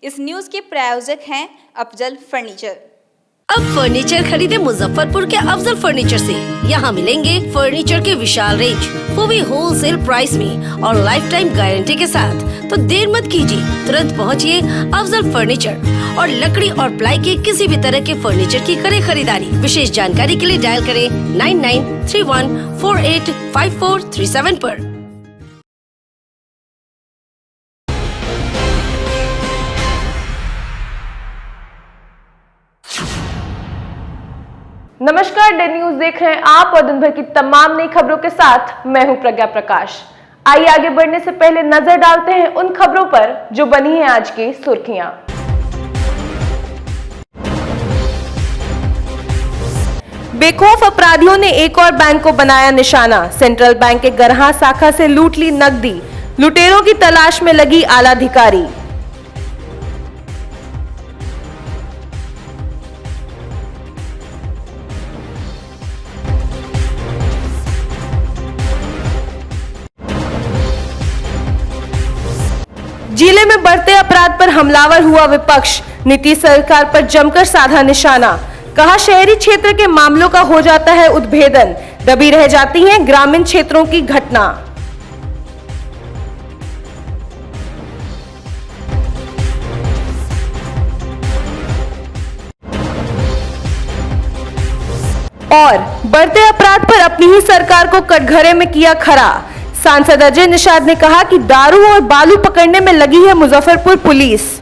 इस न्यूज के प्रायोजक हैं अफजल फर्नीचर। अब फर्नीचर खरीदे मुजफ्फरपुर के अफजल फर्नीचर से। यहाँ मिलेंगे फर्नीचर के विशाल रेंज, वो भी होलसेल प्राइस में और लाइफ टाइम गारंटी के साथ। तो देर मत कीजिए, तुरंत पहुँचिए अफजल फर्नीचर और लकड़ी और प्लाई के किसी भी तरह के फर्नीचर की करें खरीदारी। विशेष जानकारी के लिए डायल करें 9931485437 पर। नमस्कार, डे न्यूज देख रहे हैं आप और दिन भर की तमाम नई खबरों के साथ मैं हूं प्रज्ञा प्रकाश। आइए आगे बढ़ने से पहले नजर डालते हैं उन खबरों पर जो बनी है आज की सुर्खियां। बेखौफ अपराधियों ने एक और बैंक को बनाया निशाना। सेंट्रल बैंक के गरहा शाखा से लूट ली नकदी। लुटेरों की तलाश में लगी आला अधिकारी। जिले में बढ़ते अपराध पर हमलावर हुआ विपक्ष। नीतीश सरकार पर जमकर साधा निशाना। कहा, शहरी क्षेत्र के मामलों का हो जाता है उद्भेदन, दबी रह जाती हैं ग्रामीण क्षेत्रों की घटना। और बढ़ते अपराध पर अपनी ही सरकार को कटघरे में किया खड़ा। सांसद अजय निषाद ने कहा कि दारू और बालू पकड़ने में लगी है मुजफ्फरपुर पुलिस।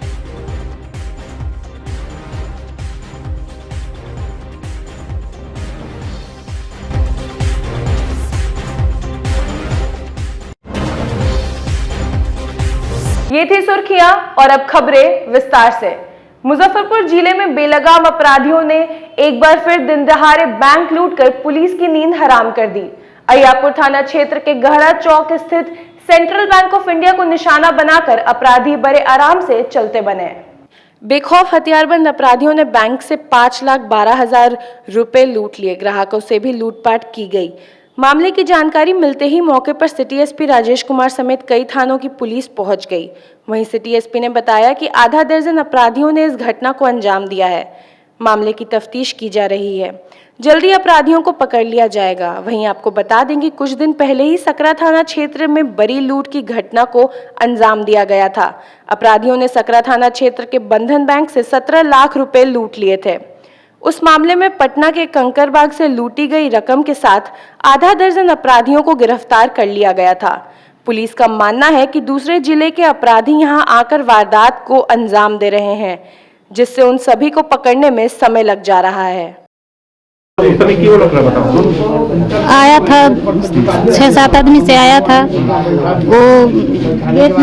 ये थी सुर्खियां और अब खबरें विस्तार से। मुजफ्फरपुर जिले में बेलगाम अपराधियों ने एक बार फिर दिन दहाड़े बैंक लूटकर पुलिस की नींद हराम कर दी। अय्यापुर थाना क्षेत्र के गहरा चौक स्थित सेंट्रल बैंक ऑफ इंडिया को निशाना बनाकर अपराधी बड़े आराम से चलते बने। बेखौफ हथियारबंद अपराधियों ने बैंक से 5,12,000 रुपए लूट लिए। ग्राहकों से भी लूटपाट की गई। मामले की जानकारी मिलते ही मौके पर सिटी एसपी राजेश कुमार समेत कई थानों की पुलिस पहुंच गई। वहीं सिटी एसपी ने बताया कि आधा दर्जन अपराधियों ने इस घटना को अंजाम दिया है। मामले की तफ्तीश की जा रही है, जल्दी अपराधियों को पकड़ लिया जाएगा। वहीं आपको बता दें कि कुछ दिन पहले ही सकरा थाना क्षेत्र में बड़ी लूट की घटना को अंजाम दिया गया था। अपराधियों ने सकरा थाना क्षेत्र के बंधन बैंक से 17 लाख रुपए लूट लिए थे। उस मामले में पटना के कंकरबाग से लूटी गई रकम के साथ आधा दर्जन अपराधियों को गिरफ्तार कर लिया गया था। पुलिस का मानना है कि दूसरे जिले के अपराधी यहां आकर वारदात को अंजाम दे रहे हैं, जिससे उन सभी को पकड़ने में समय लग जा रहा है। आया था 6-7 आदमी से आया था। वो गेट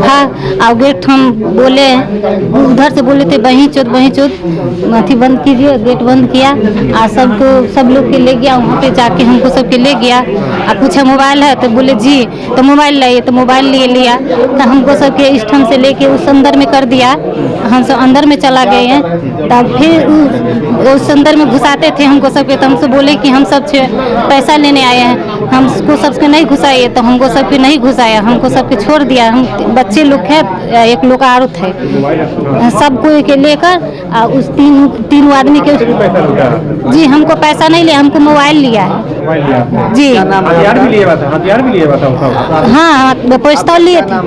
था और गेट हम बोले, उधर से बोले थे बही चोद अथी बंद कीजिए। गेट बंद किया और सब लोग के ले गया। वहाँ पे जाके हमको सबके ले गया और पूछा मोबाइल है, तो बोले जी, तो मोबाइल लाइए। तो मोबाइल लिया तो हमको सबके इस ढंग से लेके उस अंदर में कर दिया। हम सब अंदर में चला गए हैं। तब फिर उस अंदर में घुसाते थे हमको सबके। तो हमसे बोले कि हम सब पैसा लेने आए हैं, हमको सबके नहीं घुसाइए। तो हमको सबके नहीं घुसाया, हमको सबके छोड़ दिया। हम बच्चे लोग है, एक लोग और थे, सबको के लेकर उस तीन आदमी के। जी, हमको पैसा नहीं लिया, हमको मोबाइल लिया है जी। हथियार भी लिया था? हाँ, पिस्तौल लिए थे।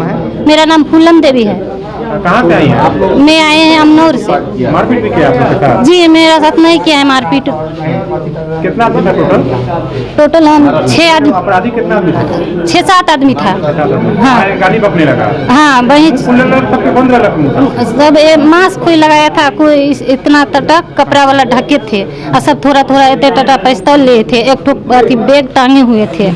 मेरा नाम फूलन देवी है। कहाँ से आई हैं आप लोग? मैं आए हैं अमनौर से। मारपीट भी किया आपके साथ? जी, मेरा साथ नहीं किया है मारपीट। कितना आदमी था टोटल? हम 6 आदमी। अपराधी कितना आदमी था? 6-7 आदमी था। हाँ, गाड़ी पकड़ने लगा। हाँ, वही सब मास्क कोई लगाया था, कोई इतना तटक कपड़ा वाला ढके थे और सब थोड़ा इतने टटा पिस्तौल लिए थे। एक ठो बैग टांगे हुए थे।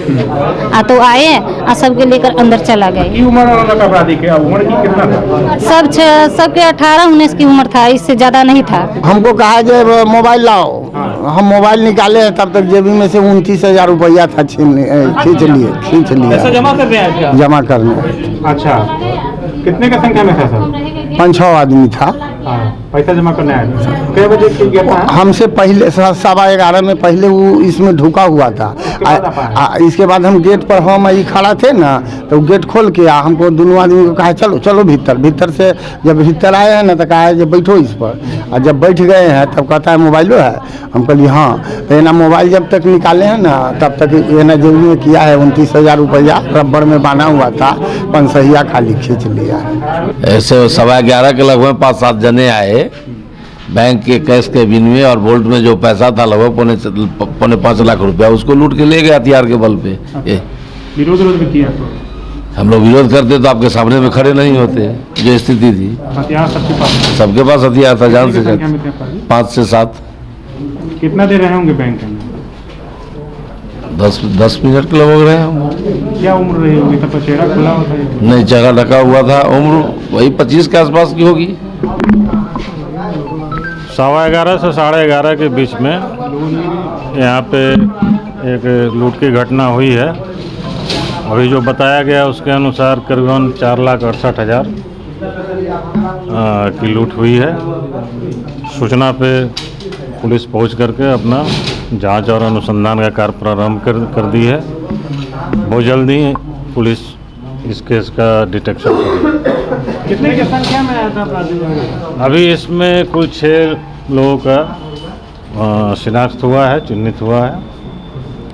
तो आए और सबके लेकर अंदर चला गए। उम्र वाला अपराधी की उम्र की कितना था? सबके 18-19 की उम्र था, इससे ज्यादा नहीं था। हमको कहा कि मोबाइल लाओ। हम मोबाइल निकाले, तब तक जेबी में से 29,000 रुपया था, खींच लिए। जमा करने। अच्छा, कितने का संख्या में था सर? 5-6 आदमी था। पैसा जमा करने आए थे। कितने बजे की गया था? हमसे पहले 11:15 में पहले वो इसमें ढुका हुआ था। इसके बाद हम गेट पर हम ही खड़ा थे ना, तो गेट खोल के हमको दोनों आदमी को कहा चलो चलो भीतर। भीतर से जब भीतर आए हैं ना तो कहा है जब बैठो इस पर, और जब बैठ गए हैं तब कहता है मोबाइलो है। हम कहलिए हाँ। तो ना मोबाइल जब तक निकाले हैं ना तब तक ये ना जेब में किया है 29,000 रुपया रबड़ में बांधा हुआ था, पंसहिया खाली खींच लिया है। ऐसे 11:15 के लगभग 5-7 जने आए, बैंक के कैश के बिन में और वोल्ट में जो पैसा था लगभग 4.5 लाख रुपया उसको लूट के ले गए हथियार के बल पे। विरोध भी किया तो हम लोग विरोध करते तो आपके सामने में खड़े नहीं होते, जो स्थिति थी। हथियार सबके पास हथियार था, जान से संख्या में थे? 5 से 7। कितना देर रहे होंगे बैंक में? 10 मिनट के लगभग रहे हम। क्या उम्र रही होगी तब? चेहरा खुला होता है? नहीं, जगह ढका हुआ था। उम्र वही 25 के आसपास की होगी। 11:15 से 11:30 के बीच में यहाँ पे एक लूट की घटना हुई है। अभी जो बताया गया उसके अनुसार करीबन 4,68,000 की लूट हुई है। सूचना पे पुलिस पहुंच करके अपना जांच और अनुसंधान का कार्य प्रारंभ कर दी है। बहुत जल्दी पुलिस इस केस का डिटेक्शन करेगी। कितने की संख्या में आया था अपराधी? अभी इसमें कुल 6 लोगों का शिनाख्त हुआ है, चिन्हित हुआ है,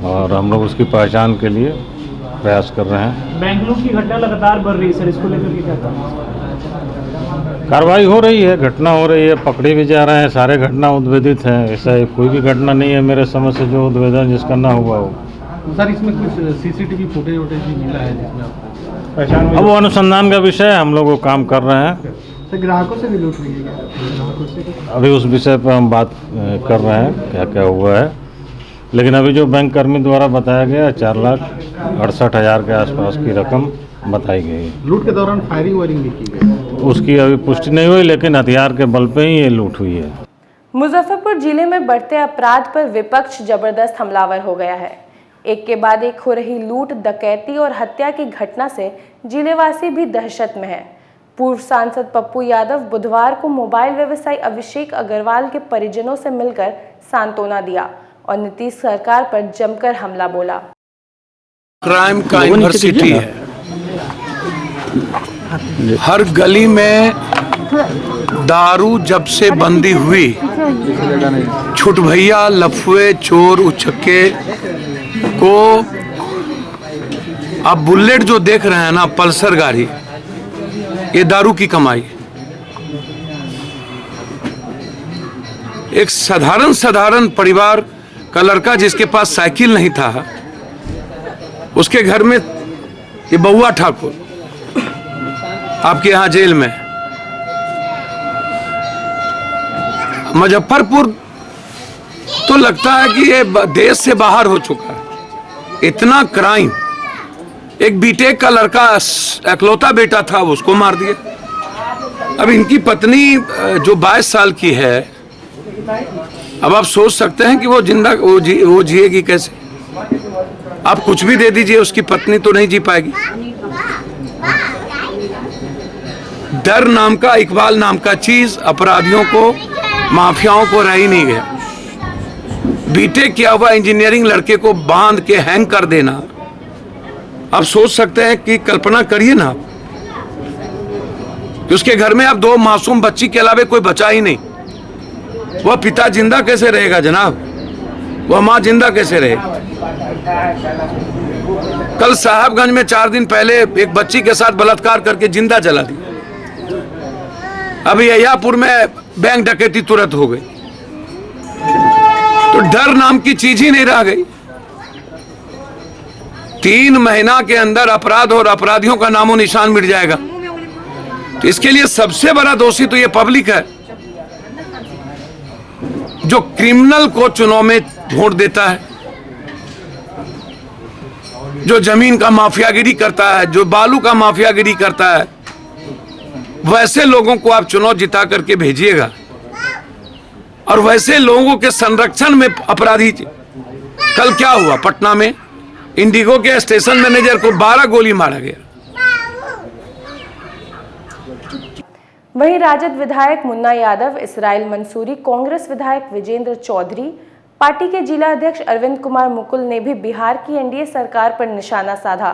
और हम लोग उसकी पहचान के लिए प्रयास कर रहे हैं। बैंक लूट की घटना लगातार बढ़ रही है सर, इसको लेकर के क्या था? कार्रवाई हो रही है, घटना हो रही है, पकड़े भी जा रहे हैं। सारे घटना उद्भेदित हैं, ऐसा कोई भी घटना नहीं है मेरे समझ से जो उद्भेदन जिसका ना हुआ हो। सर इसमें कुछ सीसीटीवी फुटेज भी मिला है जिसमें आपको पहचान? अब वो अनुसंधान का विषय है, हम लोग वो काम कर रहे हैं। सर ग्राहकों से भी लूट हुई है क्या? अभी उस विषय पर हम बात कर रहे हैं क्या क्या हुआ है, लेकिन अभी जो बैंक कर्मी द्वारा बताया गया 4,68,000 के आसपास की रकम बताई गई है। लूट के दौरान फायरिंग वायरिंग भी की गई? उसकी अभी पुष्टि नहीं हुई, लेकिन हथियार के बल पे ही ये लूट हुई है। मुजफ्फरपुर जिले में बढ़ते अपराध पर विपक्ष जबरदस्त हमलावर हो गया है। एक के बाद एक हो रही लूट, डकैती और हत्या की घटना से जिलेवासी भी दहशत में है। पूर्व सांसद पप्पू यादव बुधवार को मोबाइल व्यवसायी अभिषेक अग्रवाल के परिजनों से मिलकर सांत्वना दिया और नीतीश सरकार पर जमकर हमला बोला। क्राइम का यूनिवर्सिटी है, हर गली में दारू जब से बंदी हुई, छुट भैया, लफुए, चोर, उचक्के को अब बुलेट जो देख रहे हैं ना, पल्सर गाड़ी, ये दारू की कमाई। एक साधारण परिवार का लड़का जिसके पास साइकिल नहीं था, उसके घर में ये बउआ ठाकुर आपके यहाँ जेल में। मुजफ्फरपुर तो लगता है कि ये देश से बाहर हो चुका है। इतना क्राइम, एक बीटेक का लड़का इकलौता बेटा था, उसको मार दिया। अब इनकी पत्नी जो 22 साल की है, अब आप सोच सकते हैं कि वो जिंदा वो जिएगी कैसे। आप कुछ भी दे दीजिए, उसकी पत्नी तो नहीं जी पाएगी। डर नाम का, इकबाल नाम का चीज अपराधियों को, माफियाओं को रह ही नहीं गया। बीटेक किया हुआ इंजीनियरिंग लड़के को बांध के हैंग कर देना, आप सोच सकते हैं कि कल्पना करिए ना कि उसके घर में अब 2 मासूम बच्ची के अलावा कोई बचा ही नहीं। वह पिता जिंदा कैसे रहेगा जनाब? वह माँ जिंदा कैसे रहेगी? कल साहबगंज में 4 दिन पहले एक बच्ची के साथ बलात्कार करके जिंदा जला दिया। अभी अय्यापुर में बैंक डकैती तुरंत हो गई। तो डर नाम की चीज ही नहीं रह गई। 3 महीना के अंदर अपराध और अपराधियों का नामो निशान मिट जाएगा। तो इसके लिए सबसे बड़ा दोषी तो ये पब्लिक है, जो क्रिमिनल को चुनाव में वोट देता है, जो जमीन का माफियागिरी करता है, जो बालू का माफियागिरी करता है। वैसे लोगों को आप चुनाव जिता करके भेजिएगा, और वैसे लोगों के संरक्षण में अपराधी। कल क्या हुआ पटना में? इंडिगो के स्टेशन मैनेजर को 12 गोली मारा गया। वहीं राजद विधायक मुन्ना यादव, इसराइल मंसूरी, कांग्रेस विधायक विजेंद्र चौधरी, पार्टी के जिला अध्यक्ष अरविंद कुमार मुकुल ने भी बिहार की एनडीए सरकार पर निशाना साधा।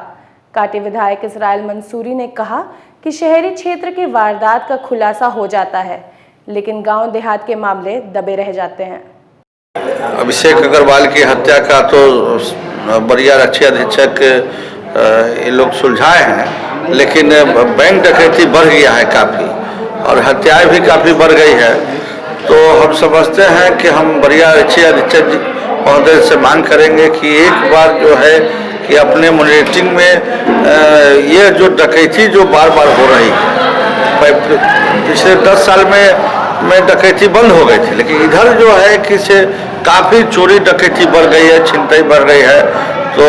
कांटे विधायक इसराइल मंसूरी ने कहा कि शहरी क्षेत्र की वारदात का खुलासा हो जाता है, लेकिन गांव देहात के मामले दबे रह जाते हैं। अभिषेक अग्रवाल की हत्या का तो बरिया रक्षी अधीक्षक ये लोग सुलझाए हैं, लेकिन बैंक डकैती बढ़ गया है काफ़ी और हत्याएं भी काफ़ी बढ़ गई है। तो हम समझते हैं कि हम बरिया रक्षी अधीक्षक महोदय से मांग करेंगे कि एक बार जो है कि अपने मॉनिटरिंग में ये जो डकैती जो बार बार हो रही है, पिछले 10 साल में डकैती बंद हो गई थी, लेकिन इधर जो है कि से काफ़ी चोरी डकैती बढ़ गई है, छिनतई बढ़ गई है, तो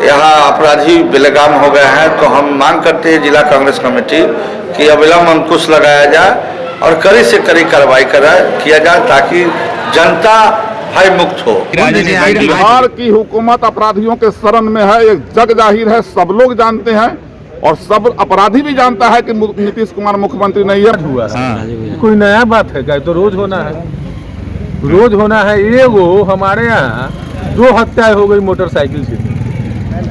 यहाँ अपराधी बेलगाम हो गए हैं। तो हम मांग करते हैं जिला कांग्रेस कमेटी कि अविलंब अंकुश लगाया जाए और कड़ी से कड़ी कार्रवाई किया जाए ताकि जनता भय मुक्त हो। बिहार की हुकूमत अपराधियों के शरण में है, एक जग जाहिर है, सब लोग जानते हैं और सब अपराधी भी जानता है कि नीतीश कुमार मुख्यमंत्री नहीं है। हुआ कोई नया बात है क्या? तो रोज होना है, रोज होना है। एगो हमारे यहाँ 2 हत्याएं हो गई मोटरसाइकिल से।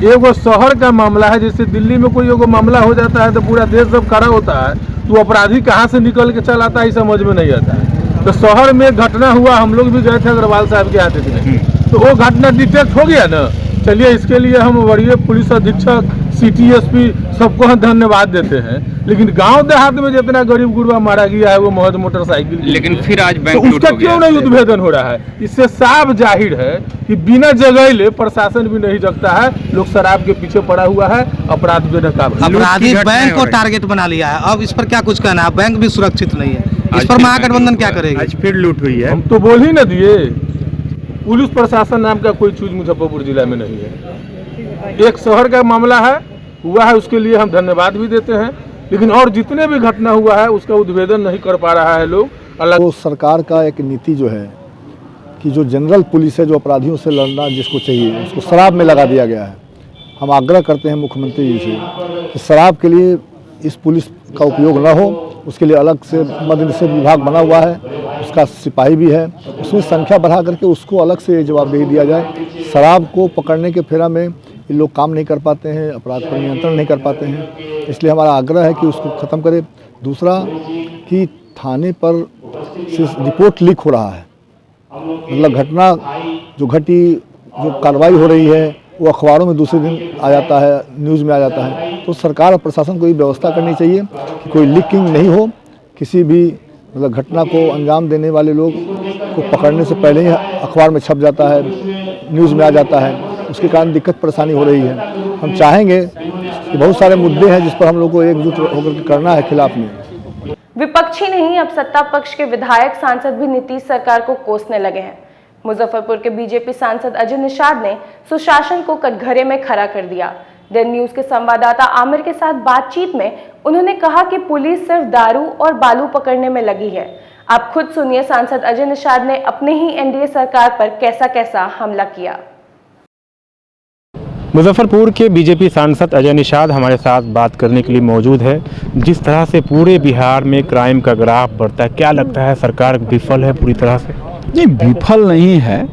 एगो शहर का मामला है, जैसे दिल्ली में कोई एगो मामला हो जाता है तो पूरा देश जब खड़ा होता है तो अपराधी कहाँ से निकल के चल आता है समझ में नहीं आता है। तो शहर में घटना हुआ, हम लोग भी गए थे अग्रवाल साहब के यहाँ देखने, तो वो घटना डिटेक्ट हो गया ना। चलिए इसके लिए हम वरीय पुलिस अधीक्षक, सिटी एसपी सबको हम धन्यवाद देते हैं, लेकिन गांव देहात में जितना गरीब गुरबा मारा गया है वो महज मोटरसाइकिल, लेकिन फिर आज बैंक तो उसका क्यों नहीं उद्भेदन हो रहा है? इससे साफ जाहिर है कि बिना जगह प्रशासन भी नहीं जगता है, लोग शराब के पीछे पड़ा हुआ है, अपराध बेनकाब। अपराधी बैंक को टारगेट बना लिया है। अब इस पर क्या कुछ कहना है? बैंक भी सुरक्षित नहीं है, इस पर महागठबंधन क्या करेगा? आज फिर लूट हुई है। हम तो बोल ही न दिए, पुलिस प्रशासन नाम का कोई चीज मुजफ्फरपुर जिला में नहीं है। एक शहर का मामला है, हुआ है, उसके लिए हम धन्यवाद भी देते हैं, लेकिन और जितने भी घटना हुआ है उसका उद्भेदन नहीं कर पा रहा है लोग। अलग तो सरकार का एक नीति जो है कि जो जनरल पुलिस है, जो अपराधियों से लड़ना जिसको चाहिए, उसको शराब में लगा दिया गया है। हम आग्रह करते हैं मुख्यमंत्री जी से कि शराब के लिए इस पुलिस का उपयोग न हो, उसके लिए अलग से मद्य निषेध विभाग बना हुआ है, उसका सिपाही भी है, उसमें संख्या बढ़ा करके उसको अलग से जवाबदेही दिया जाए। शराब को पकड़ने के फेरा में ये लोग काम नहीं कर पाते हैं, अपराध पर नियंत्रण नहीं कर पाते हैं, इसलिए हमारा आग्रह है कि उसको ख़त्म करें। दूसरा कि थाने पर रिपोर्ट लीक हो रहा है, मतलब घटना जो घटी, जो कार्रवाई हो रही है वो अखबारों में दूसरे दिन आ जाता है, न्यूज़ में आ जाता है। तो सरकार और प्रशासन को ये व्यवस्था करनी चाहिए कि कोई लीकिंग नहीं हो, किसी भी मतलब घटना को अंजाम देने वाले लोग को पकड़ने से पहले ही अखबार में छप जाता है, न्यूज़ में आ जाता है, उसके कारण दिक्कत परेशानी हो रही है। हम चाहेंगे कि बहुत सारे मुद्दे हैं जिस पर हम लोग को एकजुट होकर करना है खिलाफ में। विपक्षी नहीं, अब सत्ता पक्ष के विधायक सांसद भी नीतीश सरकार को कोसने लगे हैं। मुजफ्फरपुर के बीजेपी सांसद अजय निषाद ने सुशासन को कटघरे में खड़ा कर दिया। दिन न्यूज के संवाददाता आमिर के साथ बातचीत में उन्होंने कहा कि पुलिस सिर्फ दारू और बालू पकड़ने में लगी है। आप खुद सुनिए सांसद अजय निषाद ने अपने ही एनडीए सरकार पर कैसा कैसा हमला किया। मुजफ्फरपुर के बीजेपी सांसद अजय निषाद हमारे साथ बात करने के लिए मौजूद है। जिस तरह से पूरे बिहार में क्राइम का ग्राफ बढ़ता है, क्या लगता है सरकार विफल है पूरी तरह से? नहीं, विफल नहीं है।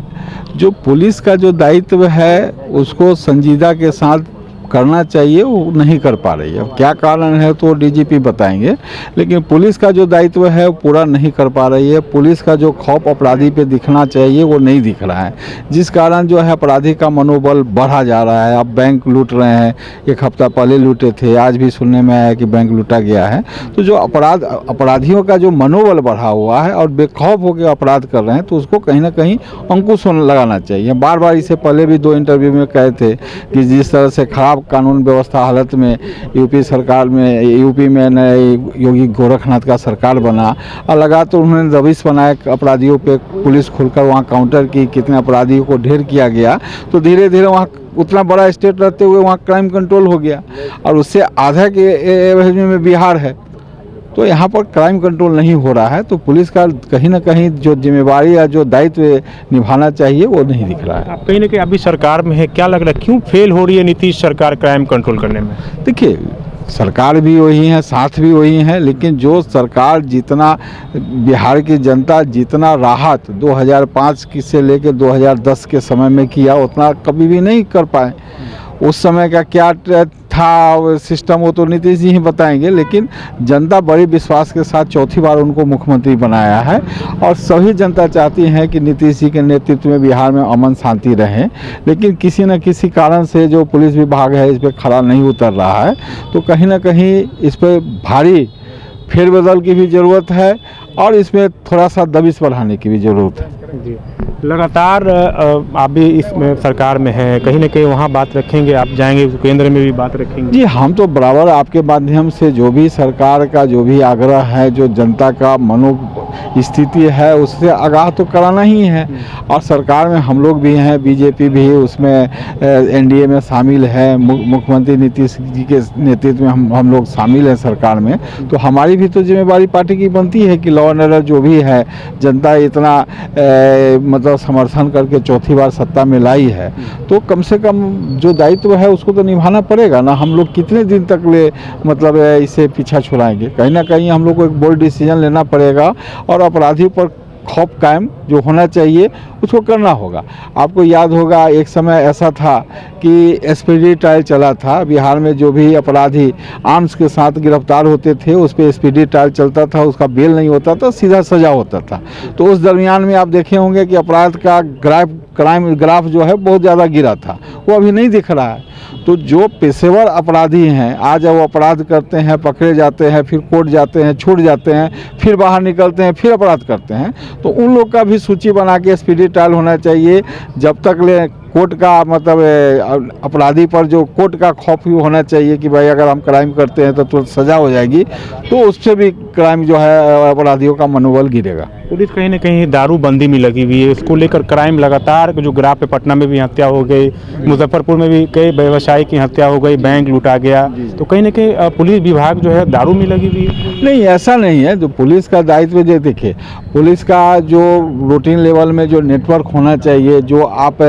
जो पुलिस का जो दायित्व है उसको संजीदा के साथ करना चाहिए, वो नहीं कर पा रही है। अब क्या कारण है तो डीजीपी बताएंगे, लेकिन पुलिस का जो दायित्व है वो पूरा नहीं कर पा रही है। पुलिस का जो खौफ अपराधी पे दिखना चाहिए वो नहीं दिख रहा है, जिस कारण जो है अपराधी का मनोबल बढ़ा जा रहा है। अब बैंक लूट रहे हैं, एक हफ्ता पहले लूटे थे, आज भी सुनने में आया कि बैंक लूटा गया है। तो जो अपराधियों का जो मनोबल बढ़ा हुआ है और बेखौफ होकर अपराध कर रहे हैं, तो उसको कहीं ना कहीं अंकुश लगाना चाहिए। बार बार इससे पहले भी 2 इंटरव्यू में कहे थे कि जिस तरह से खराब कानून व्यवस्था हालत में यूपी में नए योगी गोरखनाथ का सरकार बना और लगातार उन्होंने दबिश बनाया अपराधियों पे, पुलिस खुलकर वहाँ काउंटर की, कितने अपराधियों को ढेर किया गया। तो धीरे धीरे वहाँ उतना बड़ा स्टेट रहते हुए वहाँ क्राइम कंट्रोल हो गया और उससे आधा के एवरेज में बिहार है। तो यहाँ पर क्राइम कंट्रोल नहीं हो रहा है, तो पुलिस का कहीं ना कहीं जो जिम्मेवारी या जो दायित्व निभाना चाहिए वो नहीं दिख रहा है। आप कहीं ना कहीं अभी सरकार में है, क्या लग रहा है क्यों फेल हो रही है नीतीश सरकार क्राइम कंट्रोल करने में? देखिए, सरकार भी वही है, साथ भी वही है, लेकिन जो सरकार जितना बिहार की जनता जितना राहत 2005 से लेकर 2010 के समय में किया उतना कभी भी नहीं कर पाए। उस समय का क्या था सिस्टम वो तो नीतीश जी ही बताएंगे, लेकिन जनता बड़े विश्वास के साथ चौथी बार उनको मुख्यमंत्री बनाया है और सभी जनता चाहती है कि नीतीश जी के नेतृत्व में बिहार में अमन शांति रहे। लेकिन किसी न किसी कारण से जो पुलिस विभाग है इस पर खरा नहीं उतर रहा है, तो कहीं ना कहीं इस पर भारी फेरबदल की भी ज़रूरत है और इसमें थोड़ा सा दबिश बढ़ाने की भी ज़रूरत है। जी, लगातार आप भी इसमें सरकार में हैं, कहीं ना कहीं वहाँ बात रखेंगे, आप जाएंगे केंद्र में भी बात रखेंगे? जी, हम तो बराबर आपके माध्यम से जो भी सरकार का जो भी आग्रह है, जो जनता का मनोस्थिति है उससे आगाह तो कराना ही है। और सरकार में हम लोग भी हैं, बीजेपी भी उसमें एनडीए में शामिल है, मुख्यमंत्री नीतीश जी के नेतृत्व में हम लोग शामिल हैं सरकार में। तो हमारी भी तो जिम्मेवारी पार्टी की बनती है कि लॉ एंड ऑर्डर जो भी है, जनता इतना मतलब समर्थन करके चौथी बार सत्ता में लाई है, तो कम से कम जो दायित्व है उसको तो निभाना पड़ेगा ना। हम लोग कितने दिन तक मतलब इसे पीछा छुड़ाएंगे? कहीं ना कहीं हम लोग को एक बोल्ड डिसीजन लेना पड़ेगा और अपराधियों पर खौफ कायम जो होना चाहिए उसको करना होगा। आपको याद होगा एक समय ऐसा था कि एसपीडी ट्रायल चला था बिहार में, जो भी अपराधी आर्म्स के साथ गिरफ्तार होते थे उस पर एसपीडी ट्रायल चलता था, उसका बेल नहीं होता था, सीधा सजा होता था। तो उस दरमियान में आप देखे होंगे कि अपराध का क्राइम ग्राफ जो है बहुत ज़्यादा गिरा था, वो अभी नहीं दिख रहा है। तो जो पेशेवर अपराधी हैं आज वो अपराध करते हैं, पकड़े जाते हैं, फिर कोर्ट जाते हैं, छूट जाते हैं, फिर बाहर निकलते हैं, फिर अपराध करते हैं, तो उन लोग का भी सूची बना के स्पीडी ट्रायल होना चाहिए। जब तक ले कोर्ट का मतलब अपराधी पर जो कोर्ट का खौफ भी होना चाहिए कि भाई अगर हम क्राइम करते हैं तो तुरंत सजा हो जाएगी, तो उससे भी क्राइम जो है अपराधियों का मनोबल गिरेगा। पुलिस कहीं ना कहीं दारूबंदी में लगी हुई है, इसको लेकर क्राइम लगातार जो ग्राफ पे पटना में भी हत्या हो गई, मुजफ्फरपुर में भी कई व्यवसायी की हत्या हो गई, बैंक लूटा गया, तो कहीं ना कहीं पुलिस विभाग जो है दारू में लगी हुई है। नहीं, ऐसा नहीं है। जो पुलिस का दायित्व जो देखिए, पुलिस का जो रूटीन लेवल में जो नेटवर्क होना चाहिए, जो आप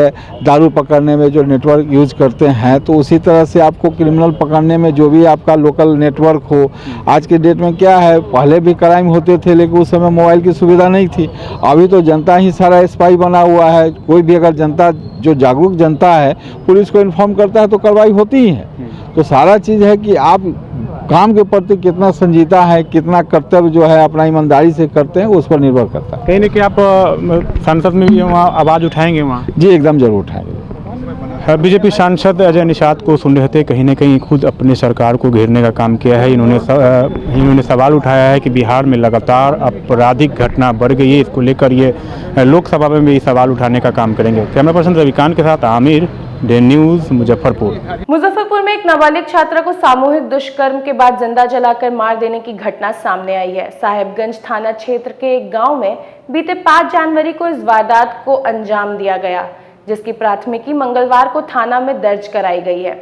दारू पकड़ने में जो नेटवर्क यूज करते हैं, तो उसी तरह से आपको क्रिमिनल पकड़ने में जो भी आपका लोकल नेटवर्क हो। आज के डेट में क्या है, पहले भी क्राइम होते थे लेकिन उस समय मोबाइल की सुविधा नहीं थी। अभी तो जनता ही सारा स्पाई बना हुआ है। कोई भी अगर जनता जो जागरूक जनता है पुलिस को इन्फॉर्म करता है तो कार्रवाई होती ही है। तो सारा चीज़ है कि आप काम के प्रति कितना संजीदा है, कितना कर्तव्य जो है अपना ईमानदारी से करते हैं, उस पर निर्भर करता है। कहीं ना कहीं आप संसद में भी वहाँ आवाज़ उठाएंगे? वहाँ जी एकदम जरूर उठाएंगे। बीजेपी सांसद अजय निषाद को सुन रहे थे, कहीं ना कहीं खुद अपने सरकार को घेरने का काम किया है। इन्होंने सवाल उठाया है कि बिहार में लगातार आपराधिक घटना बढ़ गई है, इसको लेकर ये लोकसभा में भी सवाल उठाने का काम करेंगे। कैमरा पर्सन रविकांत के साथ आमिर, डे न्यूज़, मुजफ्फरपुर। मुजफ्फरपुर में एक नाबालिग छात्रा को सामूहिक दुष्कर्म के बाद जिंदा जलाकर मार देने की घटना सामने आई है। साहेबगंज थाना क्षेत्र के एक गाँव में बीते 5 जनवरी को इस वारदात को अंजाम दिया गया, जिसकी प्राथमिकी मंगलवार को थाना में दर्ज कराई गई है।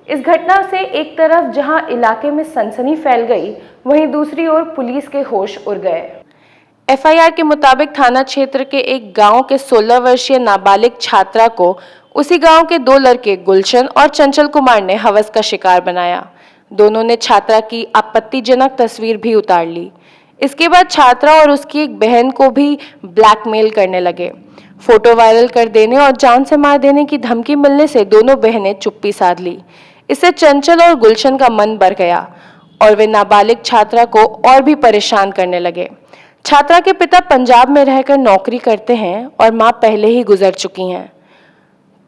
इस घटना से एक तरफ जहां इलाके में सनसनी फैल गई, वहीं दूसरी ओर पुलिस के होश उड़ गए। एफआईआर के मुताबिक थाना क्षेत्र के एक गांव के 16 वर्षीय नाबालिग छात्रा को उसी गांव के 2 लड़के गुलशन और चंचल कुमार ने हवस का शिकार बनाया। दोनों ने छात्रा की आपत्तिजनक तस्वीर भी उतार ली। इसके बाद छात्रा और उसकी एक बहन को भी ब्लैकमेल करने लगे। फोटो वायरल कर देने और जान से मार देने की धमकी मिलने से दोनों बहनें चुप्पी साध ली। इससे चंचल और गुलशन का मन बढ़ गया और वे नाबालिग छात्रा को और भी परेशान करने लगे। छात्रा के पिता पंजाब में रहकर नौकरी करते हैं और मां पहले ही गुजर चुकी हैं।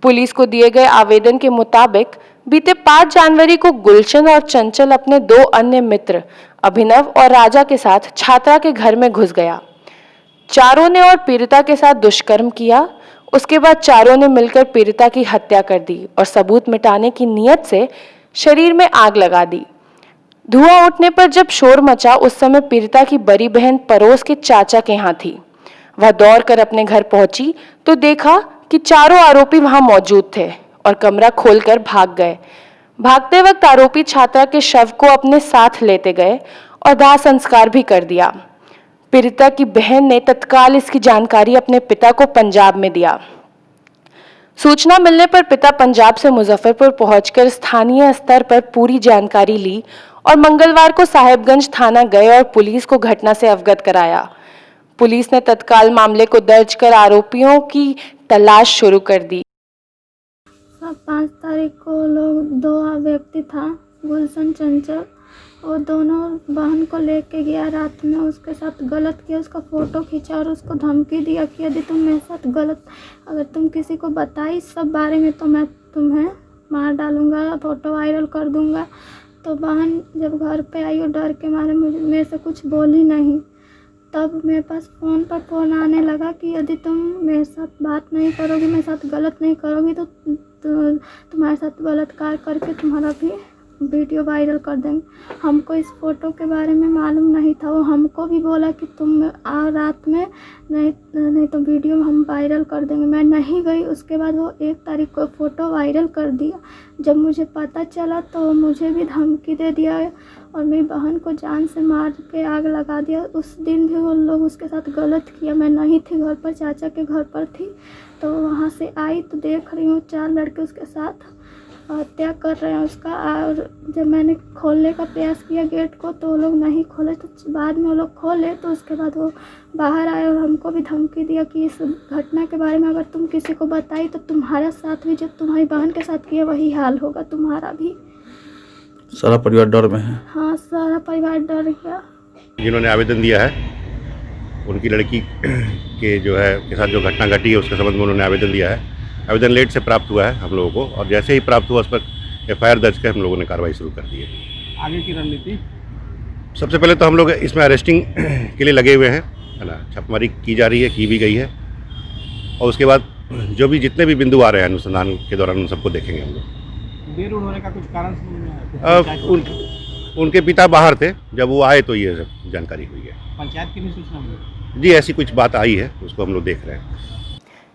पुलिस को दिए गए आवेदन के मुताबिक बीते 5 जनवरी को गुलशन और चंचल अपने 2 अन्य मित्र अभिनव और राजा के साथ छात्रा के घर में घुस गया। चारों ने और पीड़िता के साथ दुष्कर्म किया। उसके बाद चारों ने मिलकर पीड़िता की हत्या कर दी और सबूत मिटाने की नीयत से शरीर में आग लगा दी। धुआं उठने पर जब शोर मचा, उस समय पीड़िता की बड़ी बहन पड़ोस के चाचा के यहाँ थी। वह दौड़कर अपने घर पहुंची तो देखा कि चारों आरोपी वहां मौजूद थे और कमरा खोलकर भाग गए। भागते वक्त आरोपी छात्रा के शव को अपने साथ लेते गए और दाह संस्कार भी कर दिया। पीड़िता की बहन ने तत्काल इसकी जानकारी अपने पिता को पंजाब में दिया। सूचना मिलने पर पिता पंजाब से मुजफ्फरपुर पहुंचकर स्थानीय स्तर पर पूरी जानकारी ली और मंगलवार को साहिबगंज थाना गए और पुलिस को घटना से अवगत कराया। पुलिस ने तत्काल मामले को दर्ज कर आरोपियों की तलाश शुरू कर दी। 5 तारीख को लोग 2 व्यक्ति था, गुलशन चंचल, वो दोनों बहन को लेके गया, रात में उसके साथ गलत किया, उसका फ़ोटो खींचा और उसको धमकी दिया कि यदि तुम मेरे साथ गलत, अगर तुम किसी को बताई इस सब बारे में तो मैं तुम्हें मार डालूँगा, फ़ोटो वायरल कर दूँगा। तो बहन जब घर पे आई और डर के मारे मेरे से कुछ बोली नहीं। तब मेरे पास फ़ोन पर फ़ोन आने लगा कि यदि तुम मेरे साथ बात नहीं करोगी, मेरे साथ गलत नहीं करोगी तो तुम्हारे साथ बलात्कार करके तुम्हारा भी वीडियो वायरल कर देंगे। हमको इस फ़ोटो के बारे में मालूम नहीं था। वो हमको भी बोला कि तुम आओ रात में, नहीं तो वीडियो हम वायरल कर देंगे। मैं नहीं गई। उसके बाद वो 1 तारीख को फ़ोटो वायरल कर दिया। जब मुझे पता चला तो मुझे भी धमकी दे दिया और मेरी बहन को जान से मार के आग लगा दिया। उस दिन भी वो लोग उसके साथ गलत किया। मैं नहीं थी घर पर, चाचा के घर पर थी। तो वहाँ से आई तो देख रही हूँ 4 लड़के उसके साथ हत्या कर रहे हैं उसका। और जब मैंने खोलने का प्रयास किया गेट को तो वो लोग नहीं खोले, तो बाद में वो लोग खोले तो उसके बाद वो बाहर आए और हमको भी धमकी दिया कि इस घटना के बारे में अगर तुम किसी को बताई तो तुम्हारा साथ भी, जो तुम्हारी बहन के साथ किया वही हाल होगा तुम्हारा भी। सारा परिवार डर में है। हाँ, सारा परिवार डर गया। जिन्होंने आवेदन दिया है उनकी लड़की के जो है के साथ जो घटना घटी है उसके संबंध में उन्होंने आवेदन दिया है। आवेदन लेट से प्राप्त हुआ है हम लोगों को, और जैसे ही प्राप्त हुआ उस पर FIR दर्ज कर हम लोगों ने कार्रवाई शुरू कर दी है। आगे की रणनीति सबसे पहले तो हम लोग इसमें अरेस्टिंग के लिए लगे हुए हैं, है ना। छापेमारी की जा रही है, की भी गई है, और उसके बाद जो भी जितने भी बिंदु आ रहे हैं अनुसंधान के दौरान उन सबको देखेंगे हम लोग। देर होने का कुछ कारण उनके पिता बाहर थे, जब वो आए तो ये सब जानकारी हुई है। पंचायत की भी सूचना मिली? जी, ऐसी कुछ बात आई है, उसको हम लोग देख रहे हैं।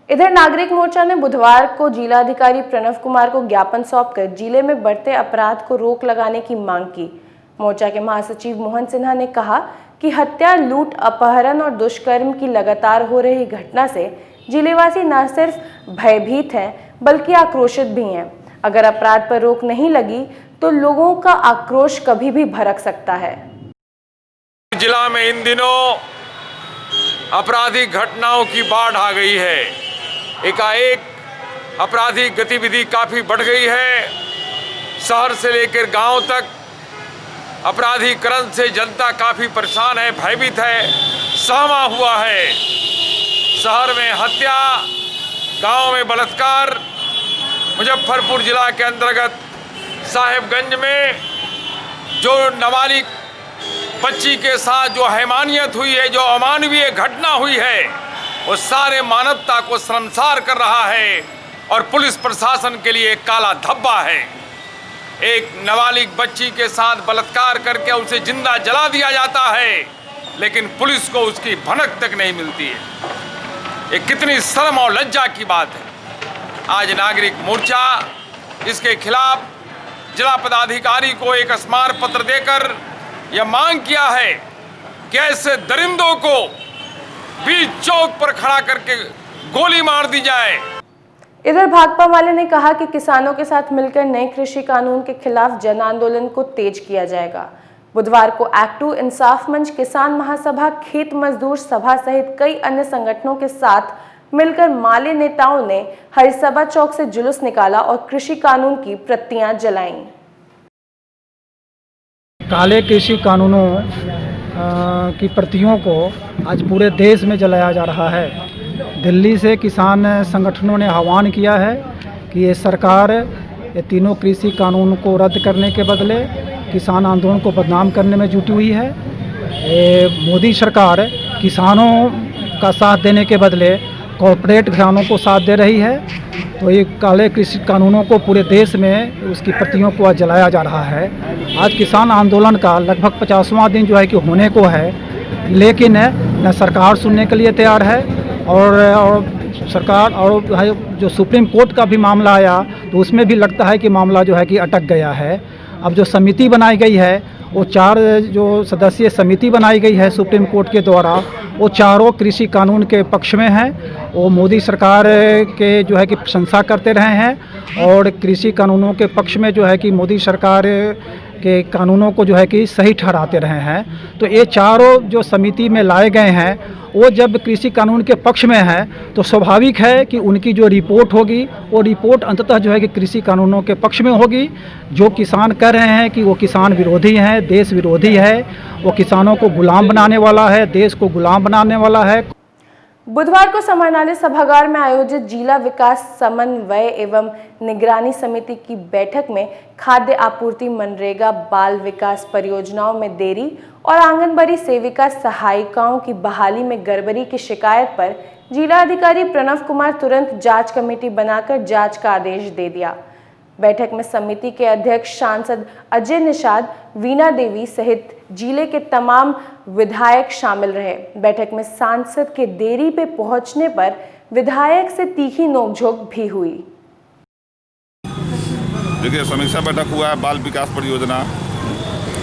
इधर नागरिक मोर्चा ने बुधवार को जिलाधिकारी प्रणव कुमार को ज्ञापन सौंपकर जिले में बढ़ते अपराध को रोक लगाने की मांग की। मोर्चा के महासचिव मोहन सिन्हा ने कहा कि हत्या, लूट, अपहरण और दुष्कर्म की लगातार हो रही घटना से जिलेवासी न सिर्फ भयभीत हैं बल्कि आक्रोशित भी हैं। अगर अपराध पर रोक नहीं लगी तो लोगों का आक्रोश कभी भी भड़क सकता है। जिला में इन दिनों आपराधिक घटनाओं की बाढ़ आ गई है। एकाएक आपराधिक गतिविधि काफ़ी बढ़ गई है। शहर से लेकर गांव तक अपराधीकरण से जनता काफ़ी परेशान है, भयभीत है, सहमा हुआ है। शहर में हत्या, गांव में बलात्कार। मुजफ्फरपुर जिला के अंतर्गत साहिबगंज में जो नाबालिग बच्ची के साथ जो हैवानियत हुई है, जो अमानवीय घटना हुई है, वो सारे मानवता को शर्मसार कर रहा है और पुलिस प्रशासन के लिए काला धब्बा है। एक नाबालिग बच्ची के साथ बलात्कार करके उसे जिंदा जला दिया जाता है, लेकिन पुलिस को उसकी भनक तक नहीं मिलती है। ये कितनी शर्म और लज्जा की बात है। आज नागरिक मोर्चा इसके खिलाफ जिला पदाधिकारी को एक स्मारक पत्र देकर यह मांग किया है कि ऐसे दरिंदों को बीच चौक पर खड़ा करके गोली मार दी जाए। इधर भाकपा वाले ने कहा कि किसानों के साथ मिलकर नए कृषि कानून के खिलाफ जन आंदोलन को तेज किया जाएगा। बुधवार को एक्ट टू इंसाफ मंच, किसान महासभा, खेत मजदूर सभा सहित कई अन्य संगठनों के साथ मिलकर माले नेताओं ने हरिसभा चौक से जुलूस निकाला और कृषि कानून की प्रतियां जलाईं। काले कृषि कानूनों की प्रतियों को आज पूरे देश में जलाया जा रहा है। दिल्ली से किसान संगठनों ने आह्वान किया है कि ये सरकार ये तीनों कृषि कानून को रद्द करने के बदले किसान आंदोलन को बदनाम करने में जुटी हुई है। मोदी सरकार किसानों का साथ देने के बदले कॉरपोरेट घरानों को साथ दे रही है। तो ये काले कृषि कानूनों को पूरे देश में उसकी प्रतियों को आज जलाया जा रहा है। आज किसान आंदोलन का लगभग 50वां दिन जो है कि होने को है, लेकिन न सरकार सुनने के लिए तैयार है और सरकार और जो सुप्रीम कोर्ट का भी मामला आया तो उसमें भी लगता है कि मामला जो है कि अटक गया है। अब जो समिति बनाई गई है वो 4 जो सदस्यीय समिति बनाई गई है सुप्रीम कोर्ट के द्वारा, वो चारों कृषि कानून के पक्ष में हैं। वो मोदी सरकार के जो है कि प्रशंसा करते रहे हैं और कृषि कानूनों के पक्ष में जो है कि मोदी सरकार के कानूनों को जो है कि सही ठहराते रहे हैं। तो ये चारों जो समिति में लाए गए हैं वो जब कृषि कानून के पक्ष में है तो स्वाभाविक है कि उनकी जो रिपोर्ट होगी वो रिपोर्ट अंततः जो है कि कृषि कानूनों के पक्ष में होगी। जो किसान कह रहे हैं कि वो किसान विरोधी हैं, देश विरोधी है, वो किसानों को गुलाम बनाने वाला है, देश को गुलाम बनाने वाला है। बुधवार को समाहरणालय सभागार में आयोजित जिला विकास समन्वय एवं निगरानी समिति की बैठक में खाद्य आपूर्ति, मनरेगा, बाल विकास परियोजनाओं में देरी और आंगनबाड़ी सेविका सहायिकाओं की बहाली में गड़बड़ी की शिकायत पर जिलाधिकारी प्रणव कुमार तुरंत जांच कमेटी बनाकर जांच का आदेश दे दिया। बैठक में समिति के अध्यक्ष सांसद अजय निषाद, वीणा देवी सहित जिले के तमाम विधायक शामिल रहे। बैठक में सांसद के देरी पे पहुंचने पर विधायक से तीखी नोकझोंक भी हुई। देखिए, समीक्षा बैठक हुआ है, बाल विकास परियोजना,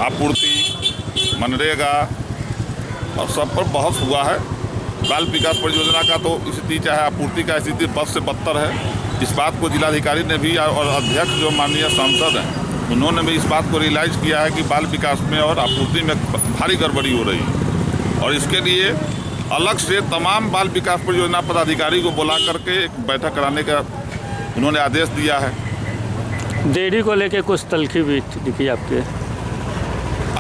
आपूर्ति, मनरेगा और सब पर बहस हुआ है। बाल विकास परियोजना का तो स्थिति, चाहे आपूर्ति का स्थिति बद से बदतर है। इस बात को जिलाधिकारी ने भी और अध्यक्ष जो माननीय सांसद हैं उन्होंने भी इस बात को रियलाइज किया है कि बाल विकास में और आपूर्ति में भारी गड़बड़ी हो रही है और इसके लिए अलग से तमाम बाल विकास परियोजना पदाधिकारी को बुला करके एक बैठक कराने का उन्होंने आदेश दिया है। देरी को लेके कुछ तलखी भी दिखी आपके?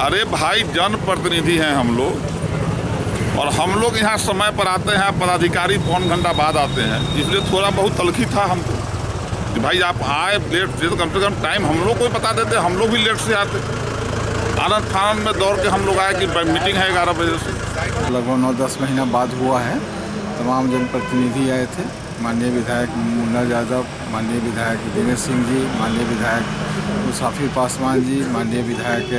अरे भाई, जनप्रतिनिधि हैं हम लोग और हम लोग यहाँ समय पर आते हैं, पदाधिकारी पौन घंटा बाद आते हैं, इसलिए थोड़ा बहुत तलखी था हमको कि भाई आप आए लेट से, तो कम से कम टाइम हम लोग को भी बता देते, हम लोग भी लेट से आते। आनंद फानंद में दौड़ के हम लोग आए कि मीटिंग है 11 बजे से। लगभग 9-10 महीना बाद हुआ है। तमाम जनप्रतिनिधि आए थे, माननीय विधायक मुन्ना यादव, माननीय विधायक दिनेश सिंह जी, माननीय विधायक मुसाफिर पासवान जी, माननीय विधायक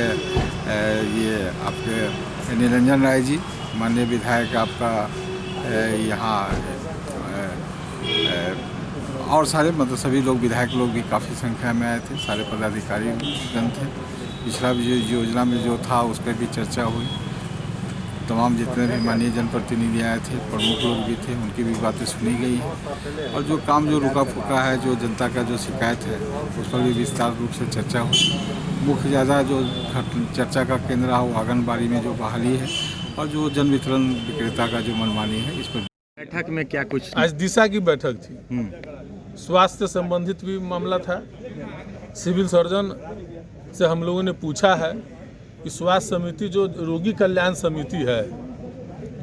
ये आपके निरंजन राय जी, माननीय विधायक आपका यहाँ और सारे मतलब सभी लोग, विधायक लोग भी काफ़ी संख्या में आए थे, सारे पदाधिकारी गण थे। पिछला भी योजना में जो था उस पर भी चर्चा हुई। तमाम जितने भी माननीय जनप्रतिनिधि आए थे, प्रमुख लोग भी थे, उनकी भी बातें सुनी गई हैं और जो काम जो रुका फुका है, जो जनता का जो शिकायत है उस पर भी विस्तार रूप से चर्चा हुई। मुख्य ज़्यादा जो चर्चा का केंद्र रहा वो आंगनबाड़ी में जो बहाली है और जो जन वितरण विक्रेता का जो मनमानी है, इस पर बैठक में क्या कुछ आज दिशा की बैठक थी। स्वास्थ्य संबंधित भी मामला था। सिविल सर्जन से हम लोगों ने पूछा है कि स्वास्थ्य समिति जो रोगी कल्याण समिति है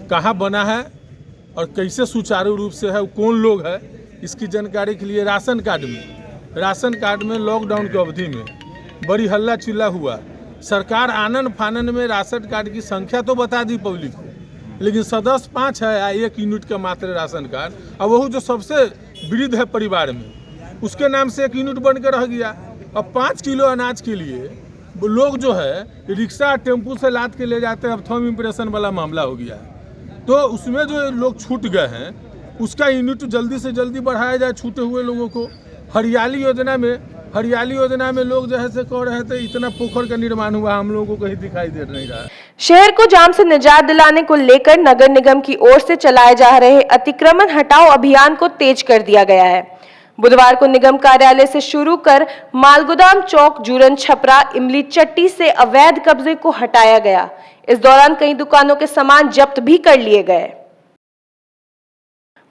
कहाँ बना है और कैसे सुचारू रूप से है, कौन लोग है, इसकी जानकारी के लिए राशन कार्ड में लॉकडाउन की अवधि में बड़ी हल्ला चिल्ला हुआ। सरकार आनन फानन में राशन कार्ड की संख्या तो बता दी पब्लिक को, लेकिन सदस्य 5 है, 1 यूनिट का मात्र राशन कार्ड, और वह जो सबसे वृद्ध है परिवार में उसके नाम से 1 यूनिट बन के रह गया। अब 5 किलो अनाज के लिए लोग जो है रिक्शा टेम्पू से लाद के ले जाते हैं। अब थंब इम्प्रेशन वाला मामला हो गया है, तो उसमें जो लोग छूट गए हैं उसका यूनिट जल्दी से जल्दी बढ़ाया जाए छूटे हुए लोगों को। हरियाली योजना में लोग जो है से कह रहे थे इतना पोखर का निर्माण हुआ, हम लोगों को कहीं दिखाई दे नहीं रहा है। शहर को जाम से निजात दिलाने को लेकर नगर निगम की ओर से चलाए जा रहे अतिक्रमण हटाओ अभियान को तेज कर दिया गया है। बुधवार को निगम कार्यालय से शुरू कर मालगोदाम चौक, जूरन छपरा, इमली चट्टी से अवैध कब्जे को हटाया गया। इस दौरान कई दुकानों के सामान जब्त भी कर लिए गए।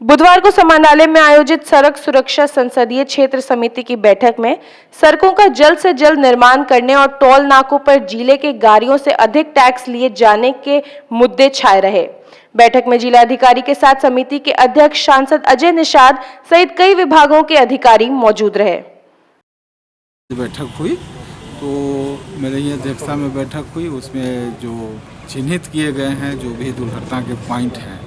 बुधवार को समाहरणालय में आयोजित सड़क सुरक्षा संसदीय क्षेत्र समिति की बैठक में सड़कों का जल्द से जल्द निर्माण करने और टोल नाकों पर जिले के गाड़ियों से अधिक टैक्स लिए जाने के मुद्दे छाए रहे। बैठक में जिलाधिकारी के साथ समिति के अध्यक्ष सांसद अजय निषाद सहित कई विभागों के अधिकारी मौजूद रहे। बैठक हुई तो मेरे ही अध्यक्षता में बैठक हुई, उसमें जो चिन्हित किए गए हैं जो भी दुर्घटना के पॉइंट हैं,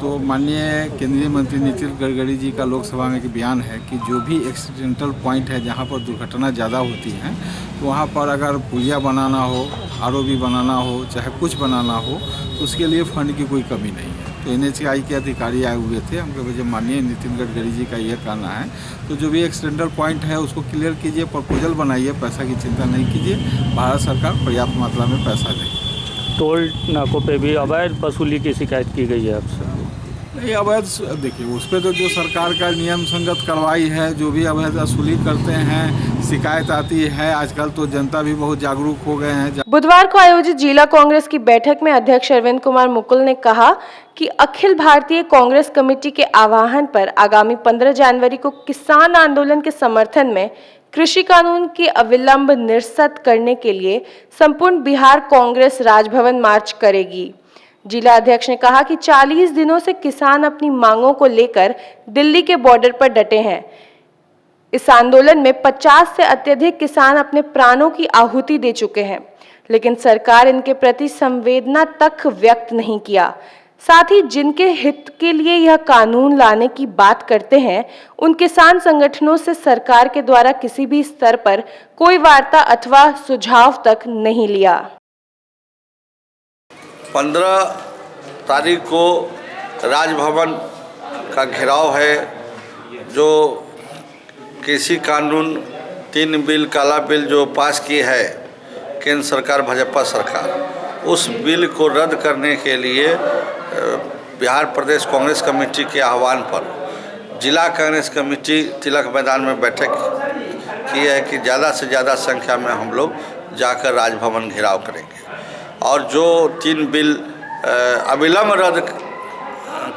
तो माननीय केंद्रीय मंत्री नितिन गडकरी जी का लोकसभा में एक बयान है कि जो भी एक्सीडेंटल पॉइंट है जहां पर दुर्घटना ज़्यादा होती है तो वहां पर अगर पुलिया बनाना हो, आरओबी बनाना हो, चाहे कुछ बनाना हो, तो उसके लिए फंड की कोई कमी नहीं है। तो NHAI के अधिकारी आए हुए थे, हमको वजह माननीय नितिन गडकरी जी का यह कहना है तो जो भी एक्सीडेंटल पॉइंट है उसको क्लियर कीजिए, प्रपोजल बनाइए, पैसा की चिंता नहीं कीजिए, भारत सरकार पर्याप्त मात्रा में पैसा देगी। टोल नाकों पे भी अवैध वसूली की शिकायत की गई है आपसे? नहीं, अवैध देखिए उस पर तो जो सरकार का नियम संगत कार्रवाई है, जो भी अवैध वसूली करते हैं शिकायत आती है। आजकल तो जनता भी बहुत जागरूक हो गए हैं। बुधवार को आयोजित जिला कांग्रेस की बैठक में अध्यक्ष अरविंद कुमार मुकुल ने कहा कि अखिल भारतीय कांग्रेस कमेटी के आह्वान पर आगामी 15 जनवरी को किसान आंदोलन के समर्थन में कृषि कानून के अविलंब निरस्त करने के लिए संपूर्ण बिहार कांग्रेस राजभवन मार्च करेगी। जिला अध्यक्ष ने कहा कि 40 दिनों से किसान अपनी मांगों को लेकर दिल्ली के बॉर्डर पर डटे हैं। इस आंदोलन में 50 से अत्यधिक किसान अपने प्राणों की आहुति दे चुके हैं, लेकिन सरकार इनके प्रति संवेदना तक व्यक्त नहीं किया। साथ ही जिनके हित के लिए यह कानून लाने की बात करते हैं, उन किसान संगठनों से सरकार के द्वारा किसी भी स्तर पर कोई वार्ता अथवा सुझाव तक नहीं लिया। 15 तारीख को राजभवन का घेराव है। जो कृषि कानून 3 बिल काला बिल जो पास की है केंद्र सरकार भाजपा सरकार, उस बिल को रद्द करने के लिए बिहार प्रदेश कांग्रेस कमेटी के आह्वान पर जिला कांग्रेस कमेटी तिलक मैदान में बैठक की है कि ज़्यादा से ज़्यादा संख्या में हम लोग जाकर राजभवन घेराव करेंगे और जो 3 बिल अविलंब रद्द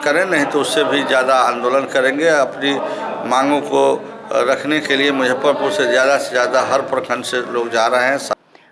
करें, नहीं तो उससे भी ज़्यादा आंदोलन करेंगे। अपनी मांगों को रखने के लिए मुजफ्फरपुर से ज़्यादा हर प्रखंड से लोग जा रहे हैं।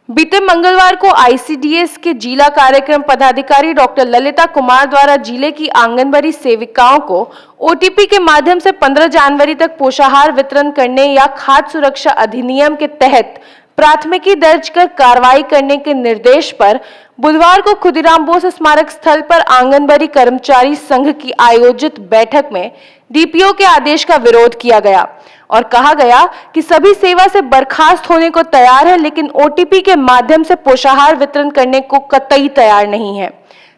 बीते मंगलवार को आईसीडीएस के जिला कार्यक्रम पदाधिकारी डॉक्टर ललिता कुमार द्वारा जिले की आंगनबाड़ी सेविकाओं को ओटीपी के माध्यम से 15 जनवरी तक पोषाहार वितरण करने या खाद्य सुरक्षा अधिनियम के तहत प्राथमिकी दर्ज कर कार्रवाई करने के निर्देश पर बुधवार को खुदीराम बोस स्मारक स्थल पर आंगनबाड़ी कर्मचारी संघ की आयोजित बैठक में डीपीओ के आदेश का विरोध किया गया और कहा गया कि सभी सेवा से बर्खास्त होने को तैयार है, लेकिन ओटीपी के माध्यम से पोषाहार वितरण करने को कतई तैयार नहीं है।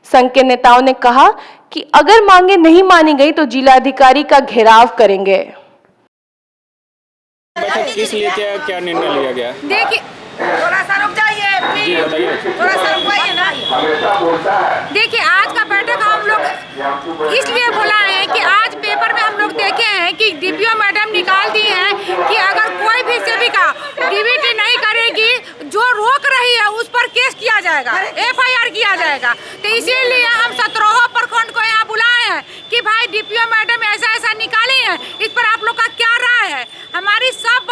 संघ के नेताओं ने कहा कि अगर मांगे नहीं मानी गई तो जिलाधिकारी का घेराव करेंगे। बैठक किस लिए क्या निर्णय लिया गया? देखिए थोड़ा सा रुक जाइए, जी बताइए। थोड़ा सा रुकवाइए ना। देखिए आज का बैठक हम लोग इसलिए बुलाए हैं कि आज पेपर में हम लोग देखे हैं कि डीपीओ मैडम निकाल दी हैं कि अगर कोई भी सेविका डीबीटी नहीं करेगी, जो रोक रही है उस पर केस किया जाएगा, एफआईआर किया जाएगा। तो इसीलिए हम 17 प्रखंड को यहाँ बुलाए हैं कि भाई डीपीओ मैडम ऐसा निकाली है, इस पर आप लोग का क्या राय है। हमारी सब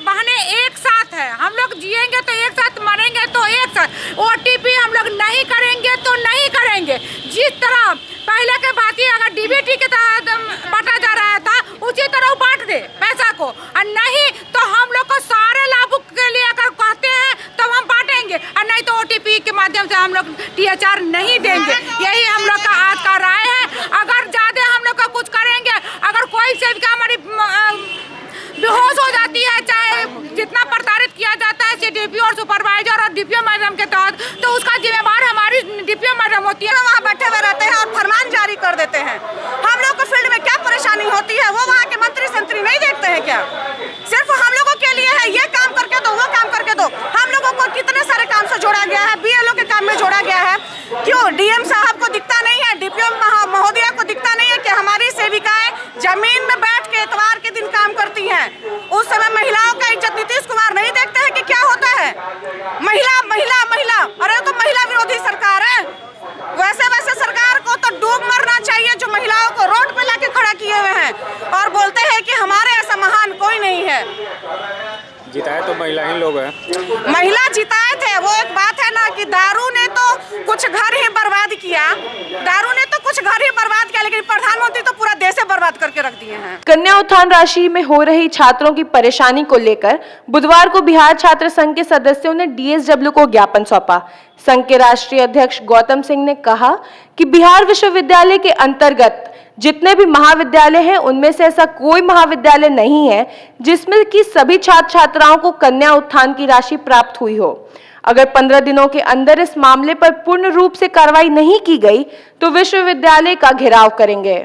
बहनें एक साथ है, हम लोग जिएंगे तो एक साथ, मरेंगे तो एक साथ। ओटीपी हम लोग नहीं करेंगे तो नहीं करेंगे। जिस तरह पहले के भांति अगर डीबीटी के तहत बांटा जा रहा था, उसी तरह बांट दे पैसा को, और नहीं तो हम लोग को सारे लाभुक के लिए अगर कहते हैं तो हम बांटेंगे, और नहीं तो ओटीपी के माध्यम से हम लोग टीएचआर नहीं देंगे। यही हम लोग का आज का राय है। अगर ज्यादा हम लोग का कुछ करेंगे, अगर कोई सेविका हमारी बेहोश हो जाती है, चाहे जितना प्रताड़ित किया जाता है डीपीओ और सुपरवाइजर और डीपीओ मैडम के तहत, तो उसका जिम्मेवार हमारी डीपीओ मैडम होती है। वहाँ बैठे हुए रहते हैं और फरमान जारी कर देते हैं। हम लोग को फील्ड में क्या परेशानी होती है वो वहाँ के मंत्री संतरी नहीं देखते हैं क्या? सिर्फ हम लोगों के लिए है, ये काम करके दो, वो काम करके दो। हम लोगों को कितने सारे काम से जोड़ा गया है, बीएलओ के काम में जोड़ा गया है। क्यों डीएम साहब को दिखता नहीं है, डीपीओ महोदया को दिखता नहीं है कि हमारी सेविकाएं जमीन में बैठ के इतवार के दिन काम करती हैं। उस समय महिलाओं का इज्जत नीतीश कुमार नहीं देखते हैं कि क्या होता है। महिला महिला महिला, अरे तो महिला विरोधी सरकार है। वैसे सरकार को तो डूब मरना चाहिए जो महिलाओं को रोड पे लाके खड़ा किए हुए हैं और बोलते हैं कि हमारे ऐसा महान कोई नहीं है। जिताए तो महिला ही लोग हैं। महिला जिताए थे, वो एक बात है ना कि दारू ने तो कुछ घर ही बर्बाद किया, लेकिन प्रधानमंत्री तो पूरा देश बर्बाद करके रख दिए हैं। कन्या उत्थान राशि में हो रही छात्रों की परेशानी को लेकर बुधवार को बिहार छात्र संघ के सदस्यों ने डीएसडब्ल्यू को ज्ञापन सौंपा। संघ के राष्ट्रीय अध्यक्ष गौतम सिंह ने कहा कि बिहार विश्वविद्यालय के अंतर्गत जितने भी महाविद्यालय हैं उनमें से ऐसा कोई महाविद्यालय नहीं है जिसमें कि सभी छात्र छात्राओं को कन्या उत्थान की राशि प्राप्त हुई हो। अगर 15 दिनों के अंदर इस मामले पर पूर्ण रूप से कार्रवाई नहीं की गई तो विश्वविद्यालय का घेराव करेंगे।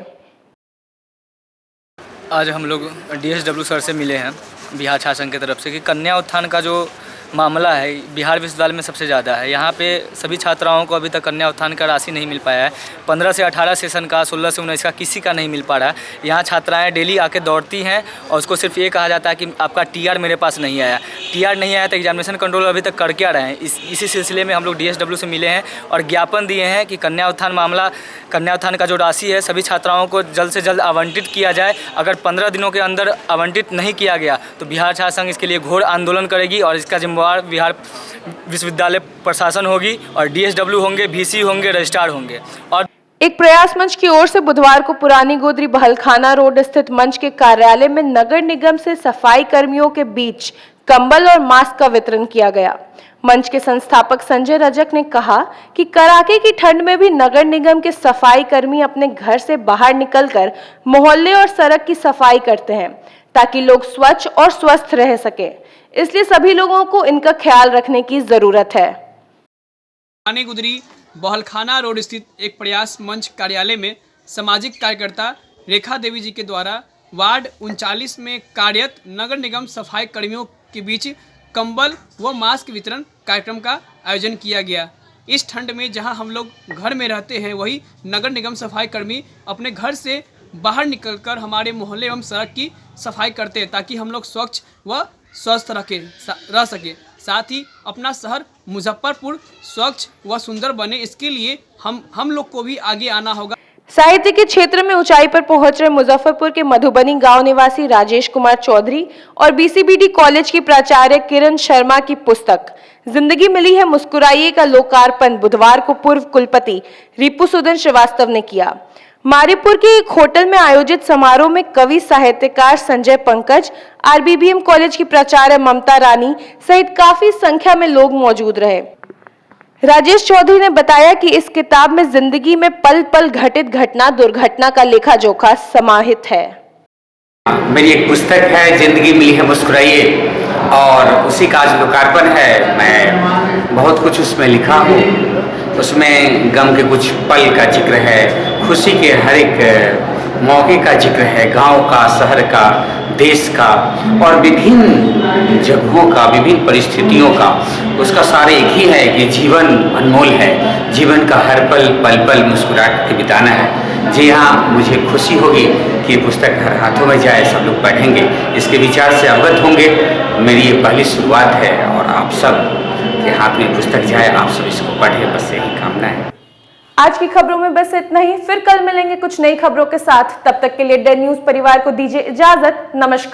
आज हम लोग डीएसडब्ल्यू सर से मिले हैं बिहार छात्र संघ की तरफ से कि कन्या उत्थान का जो मामला है बिहार विश्वविद्यालय में सबसे ज़्यादा है। यहाँ पे सभी छात्राओं को अभी तक कन्या उत्थान का राशि नहीं मिल पाया है। 15 से 18 सेशन का, 16 से 19 का किसी का नहीं मिल पा रहा है। यहाँ छात्राएं डेली आके दौड़ती हैं और उसको सिर्फ ये कहा जाता है कि आपका TR मेरे पास नहीं आया। TR नहीं आया तो एग्जामिनेशन कंट्रोल अभी तक कर क्या रहे हैं। इसी सिलसिले में हम लोग DSW से मिले हैं और ज्ञापन दिए हैं कि कन्या उत्थान का जो राशि है सभी छात्राओं को जल्द से जल्द आवंटित किया जाए। अगर 15 दिनों के अंदर आवंटित नहीं किया गया तो बिहार छात्र संघ इसके लिए घोर आंदोलन करेगी और इसका जिम्मेवार बिहार विश्वविद्यालय प्रशासन होगी और DSW होंगे, VC होंगे, रजिस्ट्रार होंगे। और एक प्रयास मंच की ओर से बुधवार को पुरानी गोदरी बहलखाना रोड स्थित मंच के कार्यालय में नगर निगम से सफाई कर्मियों के बीच कंबल और मास्क का वितरण किया गया। मंच के संस्थापक संजय रजक ने कहा कि कड़ाके की ठंड में भी नगर निगम के सफाई कर्मी अपने घर से बाहर निकलकर मोहल्ले और सड़क की सफाई करते हैं ताकि लोग स्वच्छ और स्वस्थ रह सके। इसलिए सभी लोगों को इनका ख्याल रखने की जरूरत है। पुरानी गुदरी बहलखाना रोड स्थित एक प्रयास मंच कार्यालय में सामाजिक कार्यकर्ता रेखा देवी जी के द्वारा वार्ड 39 में कार्यरत नगर निगम सफाई कर्मियों के बीच कंबल व मास्क वितरण कार्यक्रम का आयोजन किया गया। इस ठंड में जहां हम लोग घर में रहते हैं वही नगर निगम सफाई कर्मी अपने घर से बाहर निकलकर हमारे मोहल्ले एवं सड़क की सफाई करते हैं ताकि हम लोग स्वच्छ व स्वस्थ रह सके। साथ ही अपना शहर मुजफ्फरपुर स्वच्छ व सुंदर बने, इसके लिए हम लोग को भी आगे आना होगा। साहित्य के क्षेत्र में ऊंचाई पर पहुंच रहे मुजफ्फरपुर के मधुबनी गांव निवासी राजेश कुमार चौधरी और BCBD कॉलेज की प्राचार्य किरण शर्मा की पुस्तक जिंदगी मिली है मुस्कुराइए का लोकार्पण बुधवार को पूर्व कुलपति रिपुसुदन श्रीवास्तव ने किया। मारीपुर के एक होटल में आयोजित समारोह में कवि साहित्यकार संजय पंकज, RBBM कॉलेज की प्राचार्य ममता रानी सहित काफी संख्या में लोग मौजूद रहे। राजेश चौधरी ने बताया कि इस किताब में जिंदगी में पल पल घटित घटना दुर्घटना का लेखा जोखा समाहित है। मेरी एक पुस्तक है जिंदगी मिली है मुस्कुराइए और उसी का आज लोकार्पण है। मैं बहुत कुछ उसमें लिखा हूँ। उसमें गम के कुछ पल का जिक्र है, खुशी के हर एक मौके का जिक्र है, गांव का, शहर का, देश का और विभिन्न जगहों का, विभिन्न परिस्थितियों का। उसका सार एक ही है कि जीवन अनमोल है, जीवन का हर पल पल मुस्कुराहट के बिताना है। जी हाँ, मुझे खुशी होगी कि ये पुस्तक हर हाथों में जाए, सब लोग पढ़ेंगे, इसके विचार से अवगत होंगे। मेरी ये पहली शुरुआत है और आप सब के हाथ में पुस्तक जाए, आप सब इसको पढ़ें, बस यही कामना है। आज की खबरों में बस इतना ही। फिर कल मिलेंगे कुछ नई खबरों के साथ। तब तक के लिए डेल न्यूज परिवार को दीजिए इजाजत। नमस्कार।